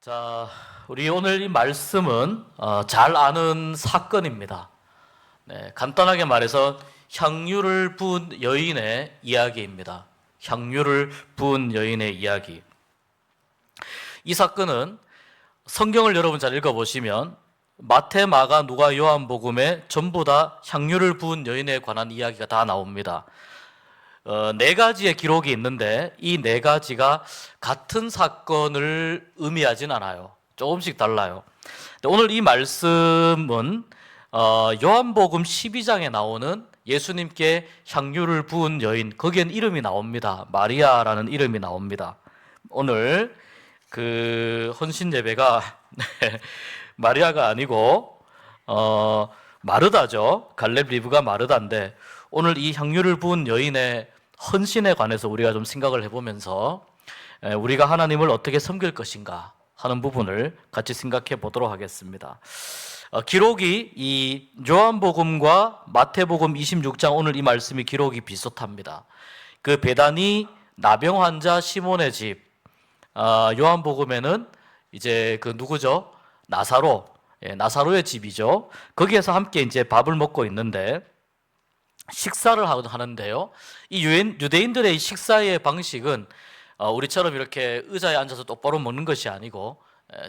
자, 우리 오늘 이 말씀은 잘 아는 사건입니다. 네, 간단하게 말해서 향유를 부은 여인의 이야기입니다. 향유를 부은 여인의 이야기. 이 사건은 성경을 여러분 잘 읽어보시면 마태, 마가, 누가, 요한복음에 전부 다 향유를 부은 여인에 관한 이야기가 다 나옵니다. 네 가지의 기록이 있는데 이 네 가지가 같은 사건을 의미하진 않아요. 조금씩 달라요. 오늘 이 말씀은 요한복음 12장에 나오는 예수님께 향유를 부은 여인, 거기엔 이름이 나옵니다. 마리아라는 이름이 나옵니다. 오늘 그 헌신 예배가 마리아가 아니고 마르다죠. 갈렙 리브가 마르다인데 오늘 이 향유를 부은 여인의 헌신에 관해서 우리가 좀 생각을 해보면서 우리가 하나님을 어떻게 섬길 것인가 하는 부분을 같이 생각해 보도록 하겠습니다. 기록이 이 요한복음과 마태복음 26장 오늘 이 말씀이 기록이 비슷합니다. 그 베다니 나병 환자 시몬의 집, 요한복음에는 이제 그 누구죠? 나사로의 집이죠. 거기에서 함께 이제 밥을 먹고 있는데 식사를 하는데요. 이 유대인들의 식사의 방식은 우리처럼 이렇게 의자에 앉아서 똑바로 먹는 것이 아니고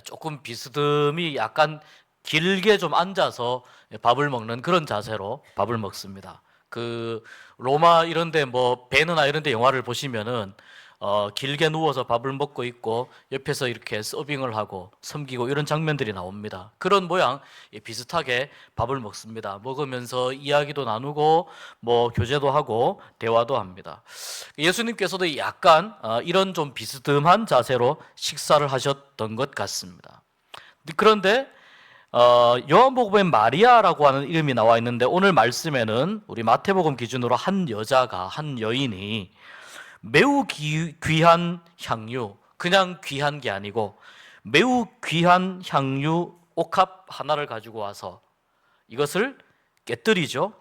조금 비스듬히 약간 길게 좀 앉아서 밥을 먹는 그런 자세로 밥을 먹습니다. 그 로마 이런데 뭐 베느나 이런데 영화를 보시면은 길게 누워서 밥을 먹고 있고 옆에서 이렇게 서빙을 하고 섬기고 이런 장면들이 나옵니다. 그런 모양 비슷하게 밥을 먹습니다. 먹으면서 이야기도 나누고 뭐 교제도 하고 대화도 합니다. 예수님께서도 약간 이런 좀 비스듬한 자세로 식사를 하셨던 것 같습니다. 그런데 요한복음에 마리아라고 하는 이름이 나와 있는데 오늘 말씀에는 우리 마태복음 기준으로 한 여인이 매우 귀한 향유, 그냥 귀한 게 아니고 매우 귀한 향유 옥합 하나를 가지고 와서 이것을 깨뜨리죠.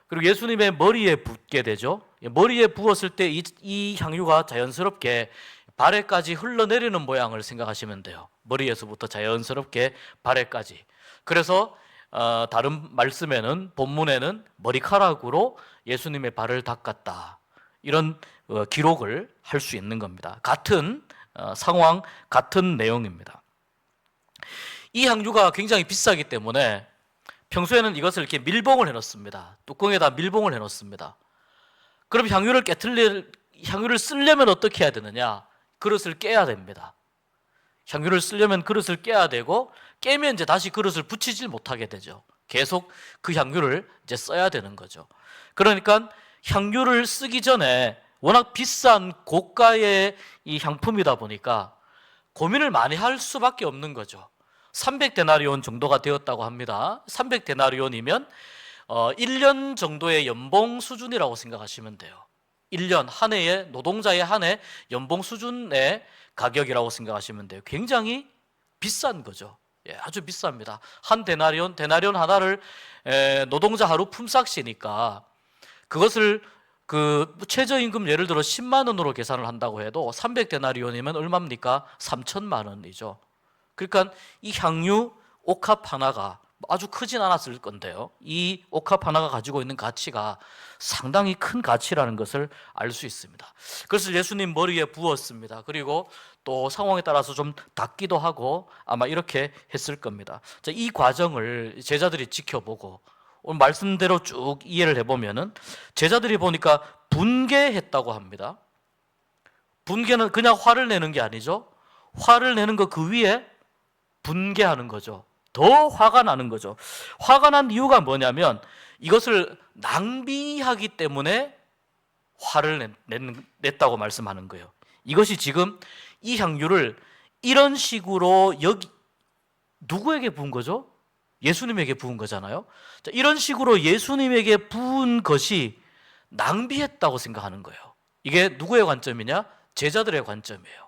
그리고 예수님의 머리에 붓게 되죠. 머리에 부었을 때 이 향유가 자연스럽게 발에까지 흘러내리는 모양을 생각하시면 돼요. 머리에서부터 자연스럽게 발에까지. 그래서 다른 말씀에는 본문에는 머리카락으로 예수님의 발을 닦았다. 이런 기록을 할 수 있는 겁니다. 같은 상황, 같은 내용입니다. 이 향유가 굉장히 비싸기 때문에 평소에는 이것을 이렇게 밀봉을 해놓습니다. 뚜껑에다 밀봉을 해놓습니다. 그럼 향유를 쓰려면 어떻게 해야 되느냐? 그릇을 깨야 됩니다. 향유를 쓰려면 그릇을 깨야 되고 깨면 이제 다시 그릇을 붙이질 못하게 되죠. 계속 그 향유를 이제 써야 되는 거죠. 그러니까 향유를 쓰기 전에 워낙 비싼 고가의 이 향품이다 보니까 고민을 많이 할 수밖에 없는 거죠. 300데나리온 정도가 되었다고 합니다. 300데나리온이면 1년 정도의 연봉 수준이라고 생각하시면 돼요. 1년 한 해의 노동자의 한 해 연봉 수준의 가격이라고 생각하시면 돼요. 굉장히 비싼 거죠. 예, 아주 비쌉니다. 한 데나리온 하나를 노동자 하루 품삯이니까 그것을 그 최저임금 예를 들어 10만 원으로 계산을 한다고 해도 300데나리온이면 얼마입니까? 3천만 원이죠. 그러니까 이 향유 옥합 하나가 아주 크진 않았을 건데요. 이 옥합 하나가 가지고 있는 가치가 상당히 큰 가치라는 것을 알 수 있습니다. 그래서 예수님 머리에 부었습니다. 그리고 또 상황에 따라서 좀 닦기도 하고 아마 이렇게 했을 겁니다. 자, 이 과정을 제자들이 지켜보고 오늘 말씀대로 쭉 이해를 해보면은 제자들이 보니까 분개했다고 합니다. 분개는 그냥 화를 내는 게 아니죠. 화를 내는 거 그 위에 분개하는 거죠. 더 화가 나는 거죠. 화가 난 이유가 뭐냐면 이것을 낭비하기 때문에 화를 냈다고 말씀하는 거예요. 이것이 지금 이 향유를 이런 식으로 누구에게 부은 거죠? 예수님에게 부은 거잖아요. 자, 이런 식으로 예수님에게 부은 것이 낭비했다고 생각하는 거예요. 이게 누구의 관점이냐? 제자들의 관점이에요.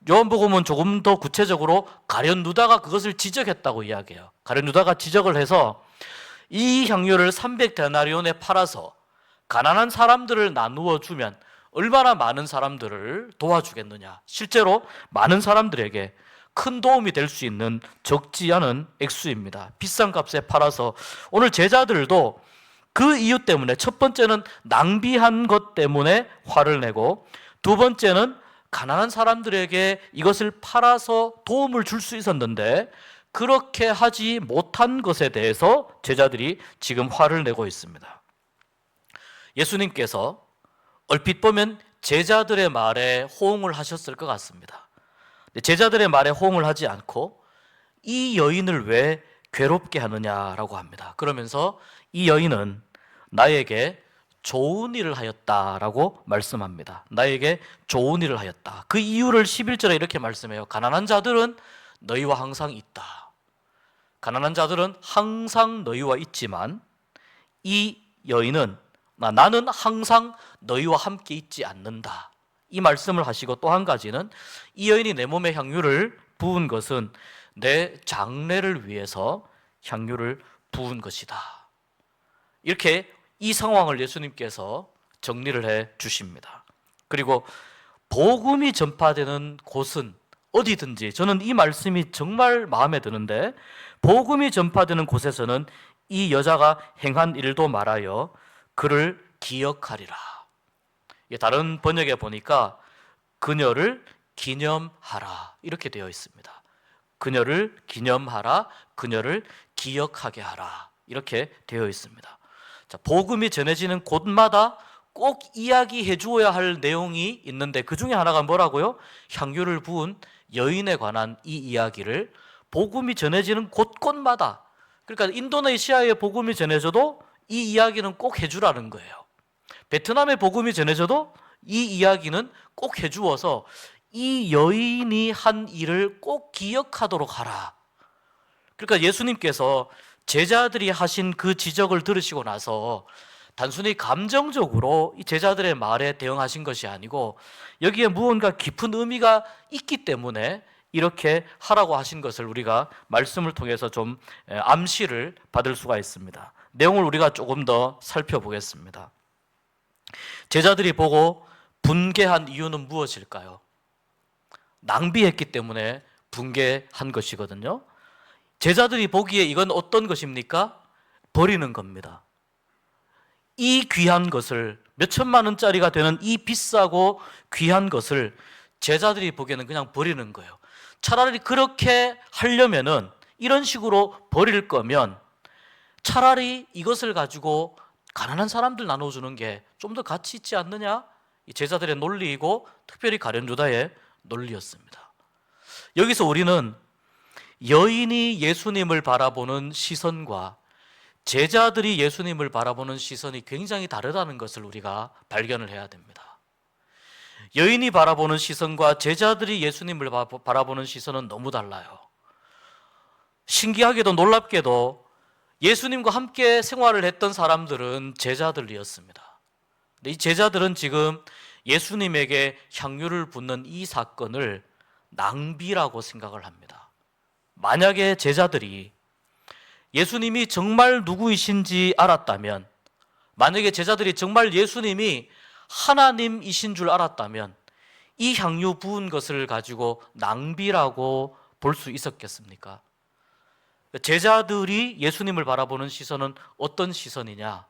요한복음은 조금 더 구체적으로 가룟 유다가 그것을 지적했다고 이야기해요. 가룟 유다가 지적을 해서 이 향유를 300데나리온에 팔아서 가난한 사람들을 나누어 주면 얼마나 많은 사람들을 도와주겠느냐. 실제로 많은 사람들에게 큰 도움이 될 수 있는 적지 않은 액수입니다. 비싼 값에 팔아서 오늘 제자들도 그 이유 때문에, 첫 번째는 낭비한 것 때문에 화를 내고, 두 번째는 가난한 사람들에게 이것을 팔아서 도움을 줄 수 있었는데 그렇게 하지 못한 것에 대해서 제자들이 지금 화를 내고 있습니다. 예수님께서 얼핏 보면 제자들의 말에 호응을 하셨을 것 같습니다. 제자들의 말에 호응을 하지 않고 이 여인을 왜 괴롭게 하느냐라고 합니다. 그러면서 이 여인은 나에게 좋은 일을 하였다라고 말씀합니다. 나에게 좋은 일을 하였다. 그 이유를 11절에 이렇게 말씀해요. 가난한 자들은 너희와 항상 있다. 가난한 자들은 항상 너희와 있지만 이 여인은 나는 항상 너희와 함께 있지 않는다. 이 말씀을 하시고, 또 한 가지는 이 여인이 내 몸에 향유를 부은 것은 내 장례를 위해서 향유를 부은 것이다. 이렇게 이 상황을 예수님께서 정리를 해 주십니다. 그리고 복음이 전파되는 곳은 어디든지, 저는 이 말씀이 정말 마음에 드는데, 복음이 전파되는 곳에서는 이 여자가 행한 일도 말하여 그를 기억하리라. 다른 번역에 보니까 그녀를 기념하라 이렇게 되어 있습니다. 그녀를 기념하라, 그녀를 기억하게 하라 이렇게 되어 있습니다. 자, 복음이 전해지는 곳마다 꼭 이야기해 주어야 할 내용이 있는데 그 중에 하나가 뭐라고요? 향유를 부은 여인에 관한 이 이야기를 복음이 전해지는 곳곳마다, 그러니까 인도네시아에 복음이 전해져도 이 이야기는 꼭 해주라는 거예요. 베트남에 복음이 전해져도 이 이야기는 꼭 해주어서 이 여인이 한 일을 꼭 기억하도록 하라. 그러니까 예수님께서 제자들이 하신 그 지적을 들으시고 나서 단순히 감정적으로 이 제자들의 말에 대응하신 것이 아니고 여기에 무언가 깊은 의미가 있기 때문에 이렇게 하라고 하신 것을 우리가 말씀을 통해서 좀 암시를 받을 수가 있습니다. 내용을 우리가 조금 더 살펴보겠습니다. 제자들이 보고 분개한 이유는 무엇일까요? 낭비했기 때문에 분개한 것이거든요. 제자들이 보기에 이건 어떤 것입니까? 버리는 겁니다. 이 귀한 것을, 몇 천만 원짜리가 되는 이 비싸고 귀한 것을 제자들이 보기에는 그냥 버리는 거예요. 차라리 그렇게 하려면은, 이런 식으로 버릴 거면 차라리 이것을 가지고 가난한 사람들 나눠주는 게 좀 더 가치 있지 않느냐? 이 제자들의 논리이고 특별히 가룟 유다의 논리였습니다. 여기서 우리는 여인이 예수님을 바라보는 시선과 제자들이 예수님을 바라보는 시선이 굉장히 다르다는 것을 우리가 발견을 해야 됩니다. 여인이 바라보는 시선과 제자들이 예수님을 바라보는 시선은 너무 달라요. 신기하게도 놀랍게도 예수님과 함께 생활을 했던 사람들은 제자들이었습니다. 근데 이 제자들은 지금 예수님에게 향유를 붓는 이 사건을 낭비라고 생각을 합니다. 만약에 제자들이 예수님이 정말 누구이신지 알았다면, 만약에 제자들이 정말 예수님이 하나님이신 줄 알았다면 이 향유 부은 것을 가지고 낭비라고 볼 수 있었겠습니까? 제자들이 예수님을 바라보는 시선은 어떤 시선이냐?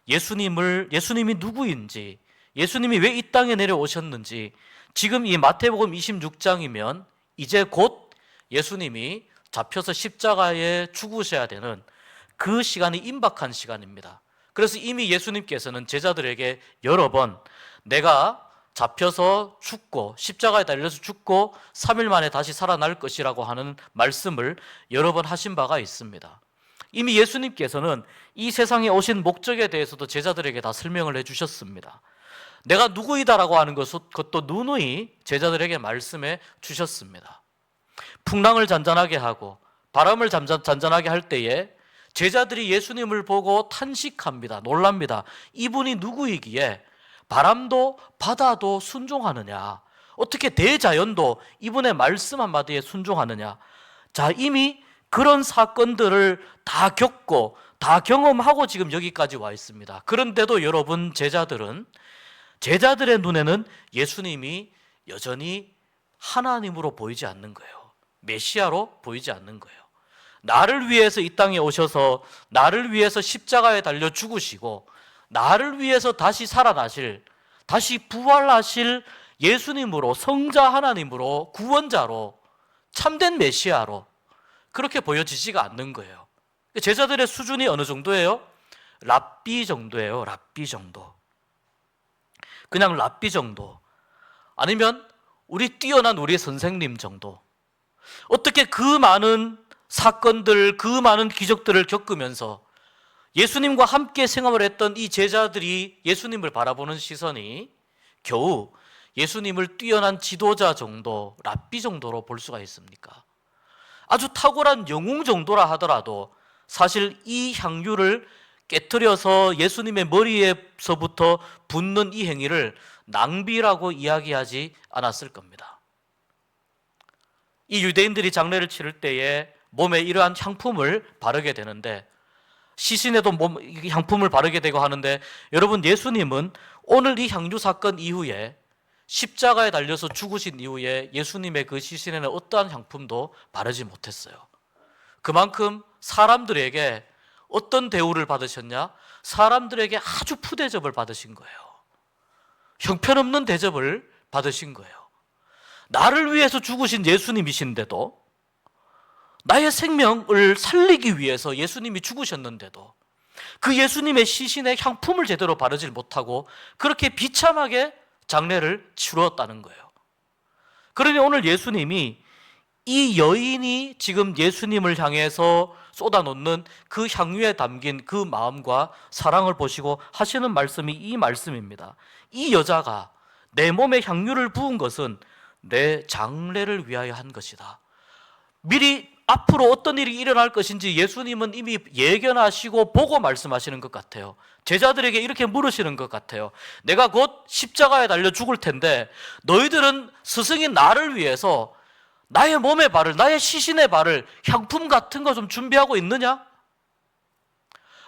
예수님이 누구인지, 예수님이 왜 이 땅에 내려오셨는지, 지금 이 마태복음 26장이면 이제 곧 예수님이 잡혀서 십자가에 죽으셔야 되는 그 시간이 임박한 시간입니다. 그래서 이미 예수님께서는 제자들에게 여러 번 내가 잡혀서 죽고 십자가에 달려서 죽고 3일 만에 다시 살아날 것이라고 하는 말씀을 여러 번 하신 바가 있습니다. 이미 예수님께서는 이 세상에 오신 목적에 대해서도 제자들에게 다 설명을 해주셨습니다. 내가 누구이다라고 하는 것도 누누이 제자들에게 말씀해 주셨습니다. 풍랑을 잔잔하게 하고 바람을 잔잔하게 할 때에 제자들이 예수님을 보고 탄식합니다. 놀랍니다. 이분이 누구이기에 바람도 바다도 순종하느냐? 어떻게 대자연도 이분의 말씀 한마디에 순종하느냐? 자, 이미 그런 사건들을 다 겪고 다 경험하고 지금 여기까지 와 있습니다. 그런데도 여러분, 제자들의 눈에는 예수님이 여전히 하나님으로 보이지 않는 거예요. 메시아로 보이지 않는 거예요. 나를 위해서 이 땅에 오셔서 나를 위해서 십자가에 달려 죽으시고 나를 위해서 다시 살아나실, 다시 부활하실 예수님으로, 성자 하나님으로, 구원자로, 참된 메시아로 그렇게 보여지지가 않는 거예요. 제자들의 수준이 어느 정도예요? 랍비 정도예요. 랍비 정도. 그냥 랍비 정도. 아니면 뛰어난 우리 선생님 정도. 어떻게 그 많은 사건들, 그 많은 기적들을 겪으면서 예수님과 함께 생활을 했던 이 제자들이 예수님을 바라보는 시선이 겨우 예수님을 뛰어난 지도자 정도, 랍비 정도로 볼 수가 있습니까? 아주 탁월한 영웅 정도라 하더라도 사실 이 향유를 깨트려서 예수님의 머리에서부터 붓는 이 행위를 낭비라고 이야기하지 않았을 겁니다. 이 유대인들이 장례를 치를 때에 몸에 이러한 향품을 바르게 되는데, 시신에도 향품을 바르게 되고 하는데, 여러분, 예수님은 오늘 이 향유 사건 이후에 십자가에 달려서 죽으신 이후에 예수님의 그 시신에는 어떠한 향품도 바르지 못했어요. 그만큼 사람들에게 어떤 대우를 받으셨냐? 사람들에게 아주 푸대접을 받으신 거예요. 형편없는 대접을 받으신 거예요. 나를 위해서 죽으신 예수님이신데도, 나의 생명을 살리기 위해서 예수님이 죽으셨는데도 그 예수님의 시신에 향품을 제대로 바르지 못하고 그렇게 비참하게 장례를 치루었다는 거예요. 그러니 오늘 예수님이 이 여인이 지금 예수님을 향해서 쏟아놓는 그 향유에 담긴 그 마음과 사랑을 보시고 하시는 말씀이 이 말씀입니다. 이 여자가 내 몸에 향유를 부은 것은 내 장례를 위하여 한 것이다. 미리 앞으로 어떤 일이 일어날 것인지 예수님은 이미 예견하시고 보고 말씀하시는 것 같아요. 제자들에게 이렇게 물으시는 것 같아요. 내가 곧 십자가에 달려 죽을 텐데 너희들은 스승인 나를 위해서 나의 몸에 바를, 나의 시신에 바를 향품 같은 거 좀 준비하고 있느냐?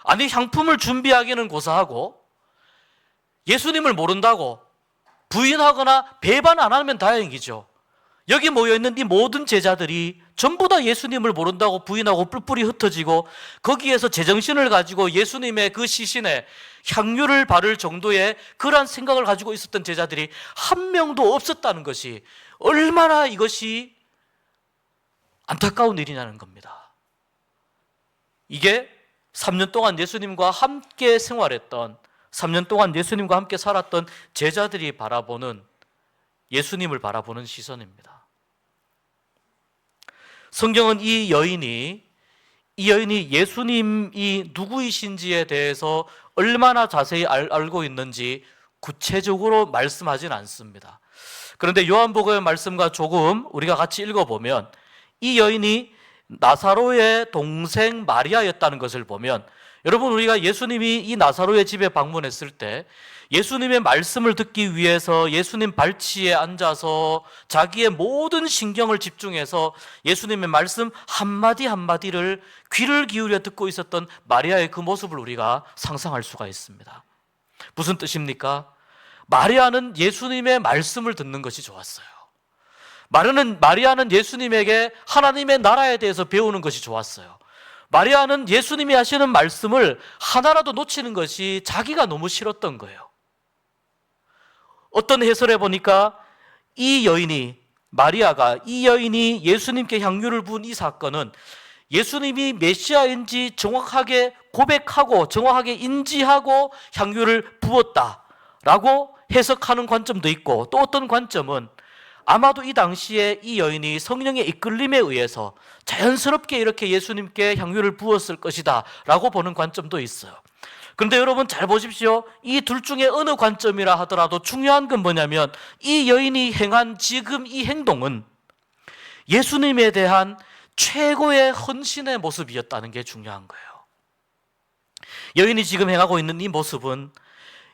아니, 향품을 준비하기는 고사하고 예수님을 모른다고 부인하거나 배반 안 하면 다행이죠. 여기 모여있는 이 모든 제자들이 전부 다 예수님을 모른다고 부인하고 뿔뿔이 흩어지고 거기에서 제정신을 가지고 예수님의 그 시신에 향유를 바를 정도의 그러한 생각을 가지고 있었던 제자들이 한 명도 없었다는 것이 얼마나 이것이 안타까운 일이냐는 겁니다. 이게 3년 동안 예수님과 함께 생활했던, 3년 동안 예수님과 함께 살았던 제자들이 바라보는, 예수님을 바라보는 시선입니다. 성경은 이 여인이 예수님이 누구이신지에 대해서 얼마나 자세히 알고 있는지 구체적으로 말씀하진 않습니다. 그런데 요한복음의 말씀과 조금 우리가 같이 읽어보면 이 여인이 나사로의 동생 마리아였다는 것을 보면, 여러분, 우리가 예수님이 이 나사로의 집에 방문했을 때 예수님의 말씀을 듣기 위해서 예수님 발치에 앉아서 자기의 모든 신경을 집중해서 예수님의 말씀 한마디 한마디를 귀를 기울여 듣고 있었던 마리아의 그 모습을 우리가 상상할 수가 있습니다. 무슨 뜻입니까? 마리아는 예수님의 말씀을 듣는 것이 좋았어요. 마리아는 예수님에게 하나님의 나라에 대해서 배우는 것이 좋았어요. 마리아는 예수님이 하시는 말씀을 하나라도 놓치는 것이 자기가 너무 싫었던 거예요. 어떤 해설에 보니까 마리아가 이 여인이 예수님께 향유를 부은 이 사건은 예수님이 메시아인지 정확하게 고백하고 정확하게 인지하고 향유를 부었다라고 해석하는 관점도 있고, 또 어떤 관점은 아마도 이 당시에 이 여인이 성령의 이끌림에 의해서 자연스럽게 이렇게 예수님께 향유를 부었을 것이다 라고 보는 관점도 있어요. 그런데 여러분 잘 보십시오. 이 둘 중에 어느 관점이라 하더라도 중요한 건 뭐냐면 이 여인이 행한 지금 이 행동은 예수님에 대한 최고의 헌신의 모습이었다는 게 중요한 거예요. 여인이 지금 행하고 있는 이 모습은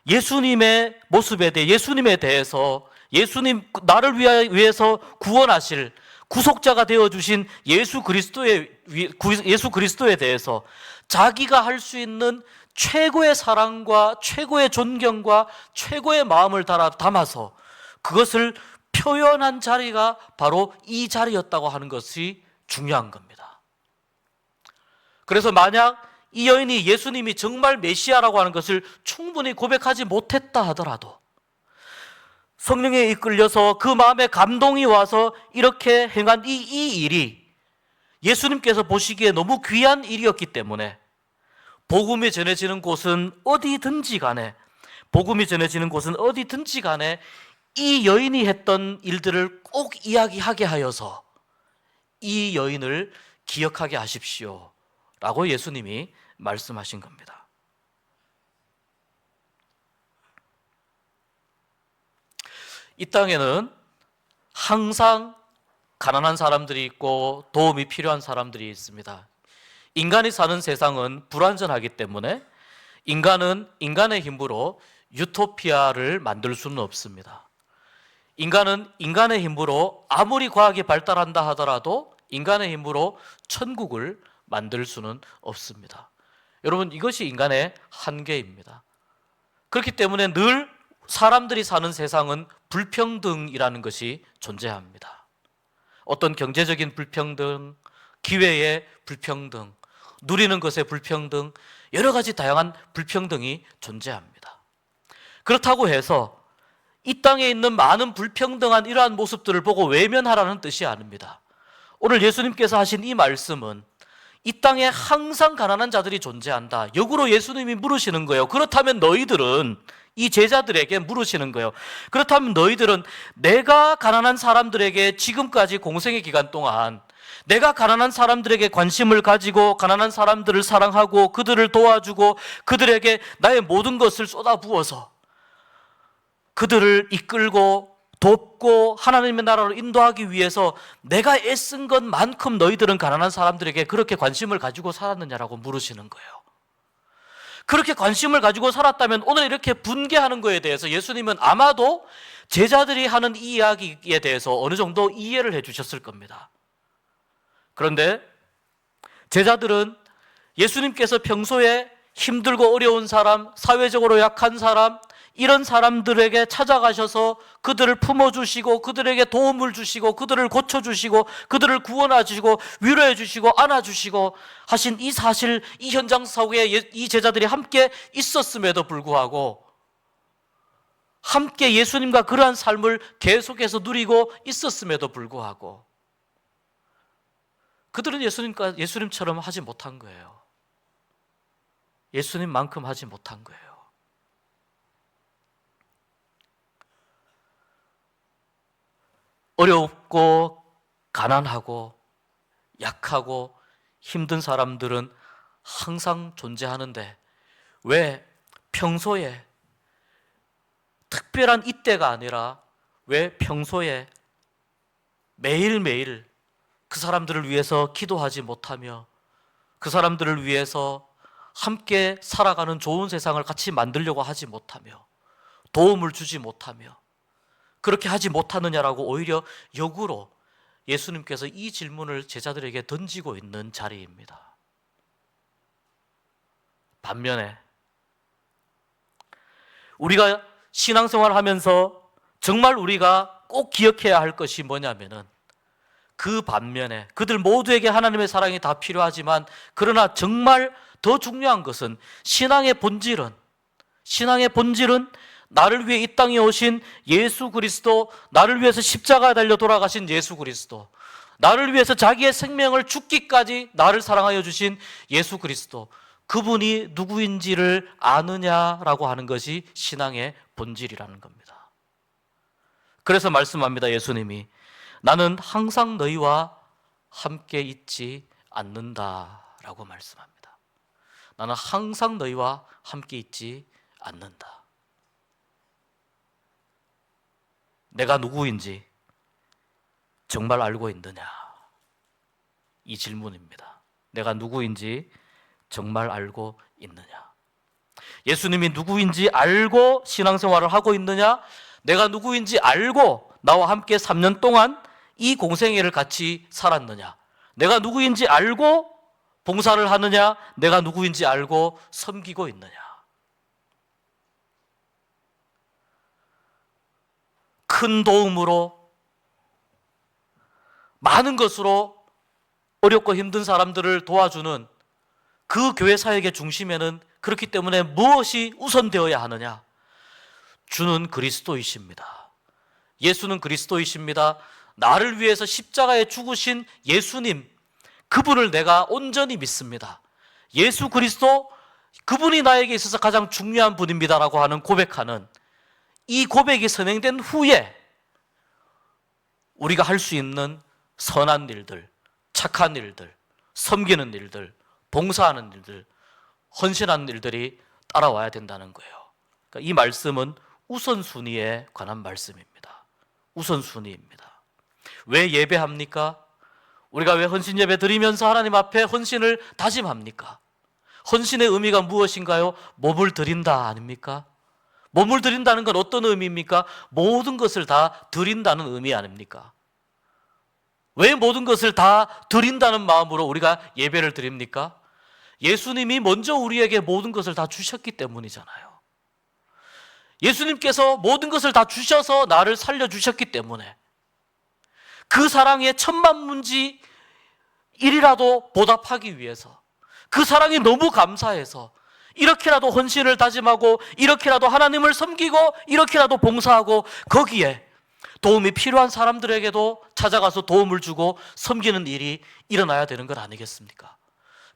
예수님의 모습에 대해, 예수님에 대해서, 예수님 나를 위해서 구원하실 구속자가 되어주신 예수 그리스도에 대해서 자기가 할 수 있는 최고의 사랑과 최고의 존경과 최고의 마음을 담아서 그것을 표현한 자리가 바로 이 자리였다고 하는 것이 중요한 겁니다. 그래서 만약 이 여인이 예수님이 정말 메시아라고 하는 것을 충분히 고백하지 못했다 하더라도 성령에 이끌려서 그 마음에 감동이 와서 이렇게 행한 이 일이 예수님께서 보시기에 너무 귀한 일이었기 때문에 복음이 전해지는 곳은 어디든지 간에 이 여인이 했던 일들을 꼭 이야기하게 하여서 이 여인을 기억하게 하십시오 라고 예수님이 말씀하신 겁니다. 이 땅에는 항상 가난한 사람들이 있고 도움이 필요한 사람들이 있습니다. 인간이 사는 세상은 불완전하기 때문에 인간은 인간의 힘으로 유토피아를 만들 수는 없습니다. 인간은 인간의 힘으로 아무리 과학이 발달한다 하더라도 인간의 힘으로 천국을 만들 수는 없습니다. 여러분, 이것이 인간의 한계입니다. 그렇기 때문에 늘 사람들이 사는 세상은 불평등이라는 것이 존재합니다. 어떤 경제적인 불평등, 기회의 불평등, 누리는 것의 불평등, 여러 가지 다양한 불평등이 존재합니다. 그렇다고 해서 이 땅에 있는 많은 불평등한 이러한 모습들을 보고 외면하라는 뜻이 아닙니다. 오늘 예수님께서 하신 이 말씀은 이 땅에 항상 가난한 자들이 존재한다. 역으로 예수님이 물으시는 거예요. 그렇다면 너희들은, 이 제자들에게 물으시는 거예요. 그렇다면 너희들은 내가 가난한 사람들에게 지금까지 공생의 기간 동안 내가 가난한 사람들에게 관심을 가지고 가난한 사람들을 사랑하고 그들을 도와주고 그들에게 나의 모든 것을 쏟아부어서 그들을 이끌고 돕고 하나님의 나라로 인도하기 위해서 내가 애쓴 것만큼 너희들은 가난한 사람들에게 그렇게 관심을 가지고 살았느냐라고 물으시는 거예요. 그렇게 관심을 가지고 살았다면 오늘 이렇게 분개하는 거에 대해서 예수님은 아마도 제자들이 하는 이 이야기에 대해서 어느 정도 이해를 해주셨을 겁니다. 그런데 제자들은 예수님께서 평소에 힘들고 어려운 사람, 사회적으로 약한 사람, 이런 사람들에게 찾아가셔서 그들을 품어주시고 그들에게 도움을 주시고 그들을 고쳐주시고 그들을 구원해주시고 위로해주시고 안아주시고 하신 이 사실, 이 현장 속에 이 제자들이 함께 있었음에도 불구하고 함께 예수님과 그러한 삶을 계속해서 누리고 있었음에도 불구하고 그들은 예수님처럼 하지 못한 거예요. 예수님만큼 하지 못한 거예요. 어렵고 가난하고 약하고 힘든 사람들은 항상 존재하는데 왜 평소에 특별한 이때가 아니라 왜 평소에 매일매일 그 사람들을 위해서 기도하지 못하며 그 사람들을 위해서 함께 살아가는 좋은 세상을 같이 만들려고 하지 못하며 도움을 주지 못하며 그렇게 하지 못하느냐라고 오히려 역으로 예수님께서 이 질문을 제자들에게 던지고 있는 자리입니다. 반면에 우리가 신앙생활을 하면서 정말 우리가 꼭 기억해야 할 것이 뭐냐면은 그 반면에 그들 모두에게 하나님의 사랑이 다 필요하지만 그러나 정말 더 중요한 것은 신앙의 본질은 나를 위해 이 땅에 오신 예수 그리스도, 나를 위해서 십자가에 달려 돌아가신 예수 그리스도, 나를 위해서 자기의 생명을 죽기까지 나를 사랑하여 주신 예수 그리스도, 그분이 누구인지를 아느냐라고 하는 것이 신앙의 본질이라는 겁니다. 그래서 말씀합니다. 예수님이 나는 항상 너희와 함께 있지 않는다라고 말씀합니다. 나는 항상 너희와 함께 있지 않는다. 내가 누구인지 정말 알고 있느냐? 이 질문입니다. 내가 누구인지 정말 알고 있느냐? 예수님이 누구인지 알고 신앙생활을 하고 있느냐? 내가 누구인지 알고 나와 함께 3년 동안 이 공생애를 같이 살았느냐? 내가 누구인지 알고 봉사를 하느냐? 내가 누구인지 알고 섬기고 있느냐? 큰 도움으로 많은 것으로 어렵고 힘든 사람들을 도와주는 그 교회 사역의 중심에는 그렇기 때문에 무엇이 우선되어야 하느냐? 주는 그리스도이십니다. 예수는 그리스도이십니다. 나를 위해서 십자가에 죽으신 예수님, 그분을 내가 온전히 믿습니다. 예수 그리스도, 그분이 나에게 있어서 가장 중요한 분입니다라고 하는 고백하는 이 고백이 선행된 후에 우리가 할 수 있는 선한 일들, 착한 일들, 섬기는 일들, 봉사하는 일들, 헌신하는 일들이 따라와야 된다는 거예요. 그러니까 이 말씀은 우선순위에 관한 말씀입니다. 우선순위입니다. 왜 예배합니까? 우리가 왜 헌신 예배 드리면서 하나님 앞에 헌신을 다짐합니까? 헌신의 의미가 무엇인가요? 몸을 드린다 아닙니까? 몸을 드린다는 건 어떤 의미입니까? 모든 것을 다 드린다는 의미 아닙니까? 왜 모든 것을 다 드린다는 마음으로 우리가 예배를 드립니까? 예수님이 먼저 우리에게 모든 것을 다 주셨기 때문이잖아요. 예수님께서 모든 것을 다 주셔서 나를 살려주셨기 때문에 그 사랑에 천만문지 일이라도 보답하기 위해서, 그 사랑이 너무 감사해서 이렇게라도 헌신을 다짐하고 이렇게라도 하나님을 섬기고 이렇게라도 봉사하고 거기에 도움이 필요한 사람들에게도 찾아가서 도움을 주고 섬기는 일이 일어나야 되는 것 아니겠습니까?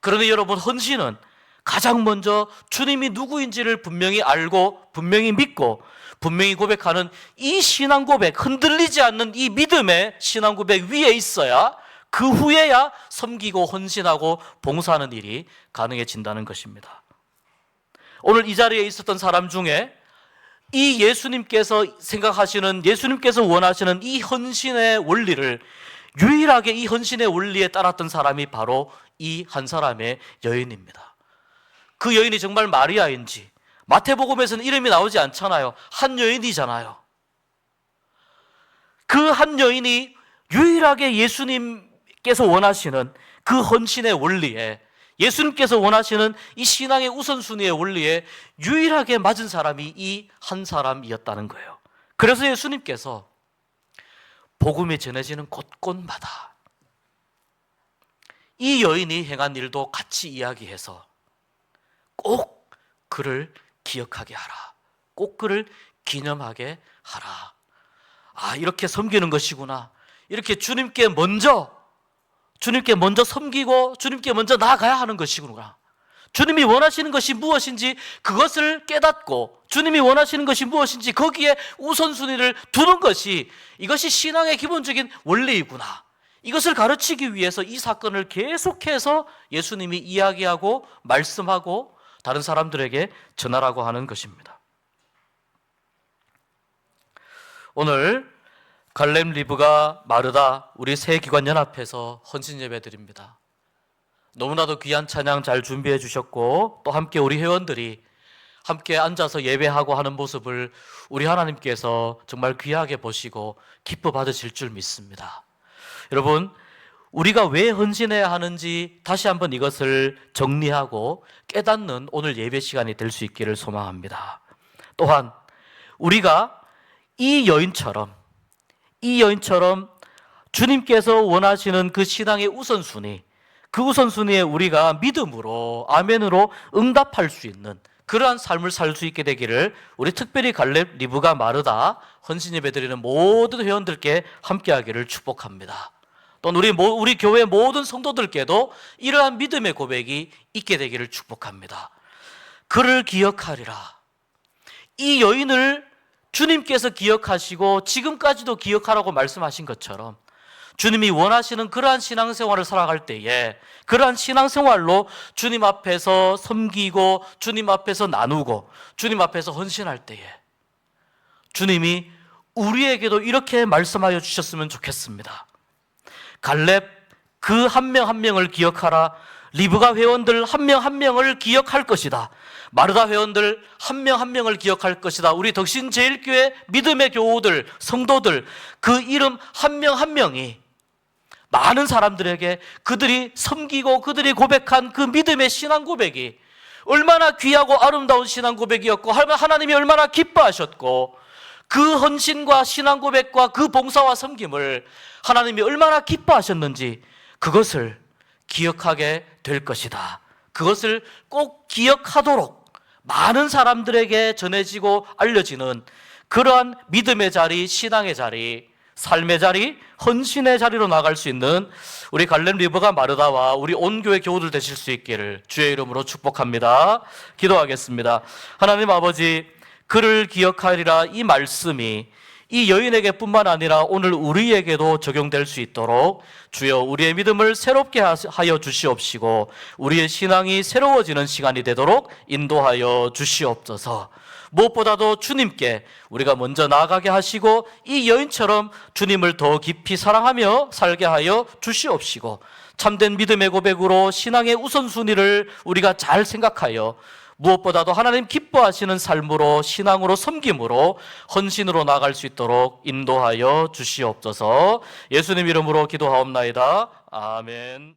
그러니 여러분, 헌신은 가장 먼저 주님이 누구인지를 분명히 알고 분명히 믿고 분명히 고백하는 이 신앙 고백, 흔들리지 않는 이 믿음의 신앙 고백 위에 있어야 그 후에야 섬기고 헌신하고 봉사하는 일이 가능해진다는 것입니다. 오늘 이 자리에 있었던 사람 중에 이 예수님께서 생각하시는, 예수님께서 원하시는 이 헌신의 원리를 유일하게 이 헌신의 원리에 따랐던 사람이 바로 이 한 사람의 여인입니다. 그 여인이 정말 마리아인지 마태복음에서는 이름이 나오지 않잖아요. 한 여인이잖아요. 그 한 여인이 유일하게 예수님께서 원하시는 그 헌신의 원리에, 예수님께서 원하시는 이 신앙의 우선순위의 원리에 유일하게 맞은 사람이 이 한 사람이었다는 거예요. 그래서 예수님께서 복음이 전해지는 곳곳마다 이 여인이 행한 일도 같이 이야기해서 꼭 그를 기억하게 하라, 꼭 그를 기념하게 하라. 아, 이렇게 섬기는 것이구나, 이렇게 주님께 먼저 섬기고 주님께 먼저 나아가야 하는 것이구나, 주님이 원하시는 것이 무엇인지 그것을 깨닫고 주님이 원하시는 것이 무엇인지 거기에 우선순위를 두는 것이, 이것이 신앙의 기본적인 원리이구나, 이것을 가르치기 위해서 이 사건을 계속해서 예수님이 이야기하고 말씀하고 다른 사람들에게 전하라고 하는 것입니다. 오늘 갈렙, 리브가, 마르다 우리 세 기관 연합해서 헌신 예배 드립니다. 너무나도 귀한 찬양 잘 준비해 주셨고 또 함께 우리 회원들이 함께 앉아서 예배하고 하는 모습을 우리 하나님께서 정말 귀하게 보시고 기뻐 받으실 줄 믿습니다. 여러분, 우리가 왜 헌신해야 하는지 다시 한번 이것을 정리하고 깨닫는 오늘 예배 시간이 될 수 있기를 소망합니다. 또한 우리가 이 여인처럼 주님께서 원하시는 그 신앙의 우선순위, 그 우선순위에 우리가 믿음으로 아멘으로 응답할 수 있는 그러한 삶을 살 수 있게 되기를 우리 특별히 갈렙, 리브가, 마르다 헌신 예배 드리는 모든 회원들께 함께하기를 축복합니다. 또 우리 교회 모든 성도들께도 이러한 믿음의 고백이 있게 되기를 축복합니다. 그를 기억하리라. 이 여인을 주님께서 기억하시고 지금까지도 기억하라고 말씀하신 것처럼 주님이 원하시는 그러한 신앙생활을 살아갈 때에 그러한 신앙생활로 주님 앞에서 섬기고 주님 앞에서 나누고 주님 앞에서 헌신할 때에 주님이 우리에게도 이렇게 말씀하여 주셨으면 좋겠습니다. 갈렙, 그 한 명 한 명을 기억하라. 리브가 회원들 한 명 한 명을 기억할 것이다. 마르다 회원들 한 명 한 명을 기억할 것이다. 우리 덕신제일교회 믿음의 교우들, 성도들 그 이름 한 명 한 명이 많은 사람들에게 그들이 섬기고 그들이 고백한 그 믿음의 신앙 고백이 얼마나 귀하고 아름다운 신앙 고백이었고 하나님이 얼마나 기뻐하셨고 그 헌신과 신앙 고백과 그 봉사와 섬김을 하나님이 얼마나 기뻐하셨는지 그것을 기억하게 될 것이다. 그것을 꼭 기억하도록 많은 사람들에게 전해지고 알려지는 그러한 믿음의 자리, 신앙의 자리, 삶의 자리, 헌신의 자리로 나갈 수 있는 우리 갈렙 리버가 마르다와 우리 온 교회 교우들 되실 수 있기를 주의 이름으로 축복합니다. 기도하겠습니다. 하나님 아버지, 그를 기억하리라 이 말씀이 이 여인에게 뿐만 아니라 오늘 우리에게도 적용될 수 있도록 주여 우리의 믿음을 새롭게 하여 주시옵시고 우리의 신앙이 새로워지는 시간이 되도록 인도하여 주시옵소서. 무엇보다도 주님께 우리가 먼저 나아가게 하시고 이 여인처럼 주님을 더 깊이 사랑하며 살게 하여 주시옵시고 참된 믿음의 고백으로 신앙의 우선순위를 우리가 잘 생각하여 무엇보다도 하나님 기뻐하시는 삶으로 신앙으로 섬김으로 헌신으로 나아갈 수 있도록 인도하여 주시옵소서. 예수님 이름으로 기도하옵나이다. 아멘.